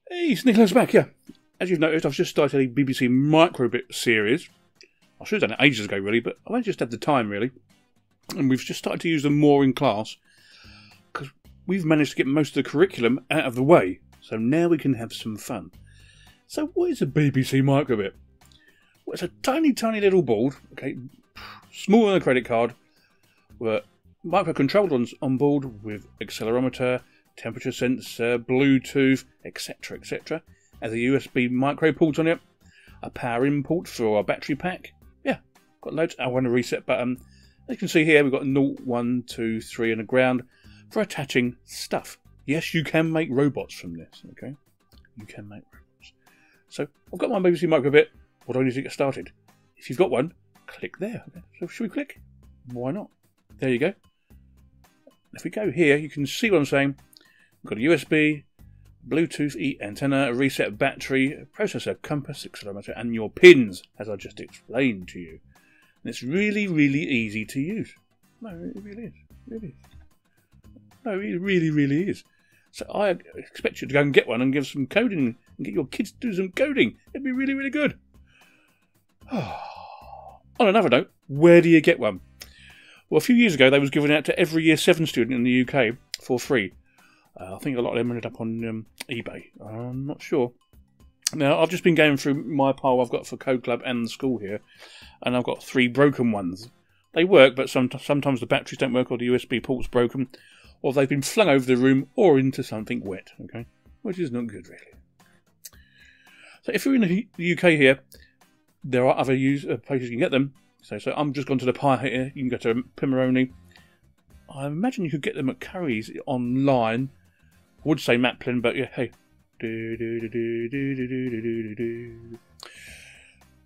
Hey, it's Nicholas back, yeah. As you've noticed, I've just started a BBC Microbit series. I should have done it ages ago, really, but I've only just had the time, really. And we've just started to use them more in class, because we've managed to get most of the curriculum out of the way. So now we can have some fun. So what is a BBC Microbit? Well, it's a tiny, tiny little board, okay, smaller than a credit card, with microcontrollers on board with accelerometer, temperature sensor, Bluetooth, etc, etc. Has a USB micro port on it, a power input for our battery pack. Yeah, got loads. I want a reset button. As you can see here, we've got 0, 1, 2, 3 and a ground for attaching stuff. Yes, you can make robots from this, okay? You can make robots. So I've got my BBC Microbit. What do I need to get started? If you've got one, click there. Okay. So should we click? Why not? There you go. If we go here, you can see what I'm saying. We've got a USB, Bluetooth E antenna, a reset battery, processor, compass, accelerometer, and your pins, as I just explained to you. And it's really, really easy to use. No, it really is. It really is. No, it really, really is. So I expect you to go and get one and give some coding and get your kids to do some coding. It'd be really, really good. On another note, where do you get one? Well, a few years ago, they was given out to every Year 7 student in the UK for free. I think a lot of them ended up on eBay. I'm not sure. Now, I've just been going through my pile I've got for Code Club and the school here, and I've got 3 broken ones. They work, but sometimes the batteries don't work, or the USB port's broken, or they've been flung over the room or into something wet, okay? Which is not good, really. So if you're in the UK here, there are other places you can get them. So I'm just gone to the pie here. You can go to Pimoroni. I imagine you could get them at Curry's online. I would say Maplin, but yeah, hey.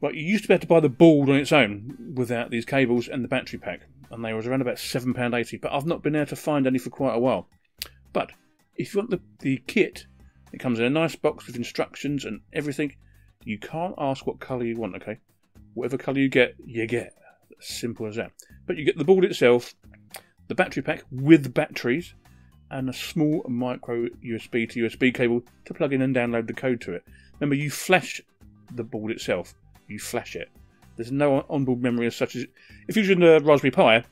But you used to be able to buy the board on its own without these cables and the battery pack, and they was around about £7.80. But I've not been able to find any for quite a while. But if you want the kit, it comes in a nice box with instructions and everything. You can't ask what colour you want, okay? Whatever colour you get, you get. Simple as that. But you get the board itself, the battery pack with batteries, and a small micro USB to USB cable to plug in and download the code to it. Remember, you flash the board itself. You flash it. There's no onboard memory as such as... If you're using a Raspberry Pi,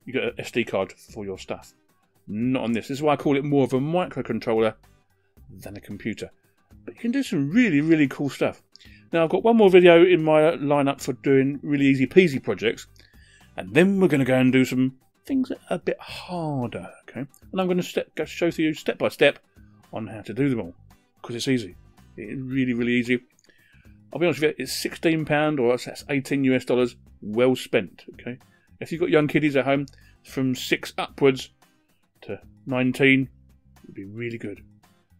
you get an SD card for your stuff. Not on this. This is why I call it more of a microcontroller than a computer. But you can do some really, really cool stuff. Now, I've got one more video in my lineup for doing really easy peasy projects. And then we're going to go and do some things that are a bit harder, okay? And I'm going to show you step by step on how to do them all. Because it's easy. It's really, really easy. I'll be honest with you, it's £16 or that's $18 well spent, okay? If you've got young kiddies at home from 6 upwards to 19, it'd be really good.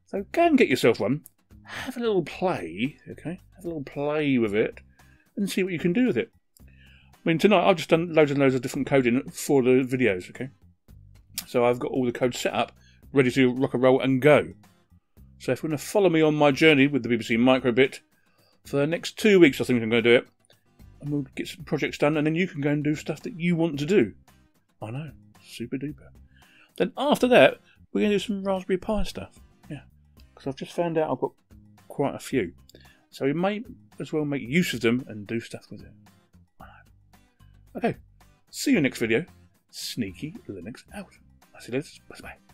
So go and get yourself one. Have a little play, okay? Have a little play with it and see what you can do with it. I mean, tonight I've just done loads and loads of different coding for the videos, okay? So I've got all the code set up, ready to rock and roll and go. So if you want to follow me on my journey with the BBC Microbit, for the next 2 weeks I think I'm going to do it, and we'll get some projects done, and then you can go and do stuff that you want to do. I know, super duper. Then after that, we're going to do some Raspberry Pi stuff. Yeah, because I've just found out I've got quite a few. So we may as well make use of them and do stuff with it. Okay, see you next video. Sneaky Linux out. I'll see you later. Bye bye.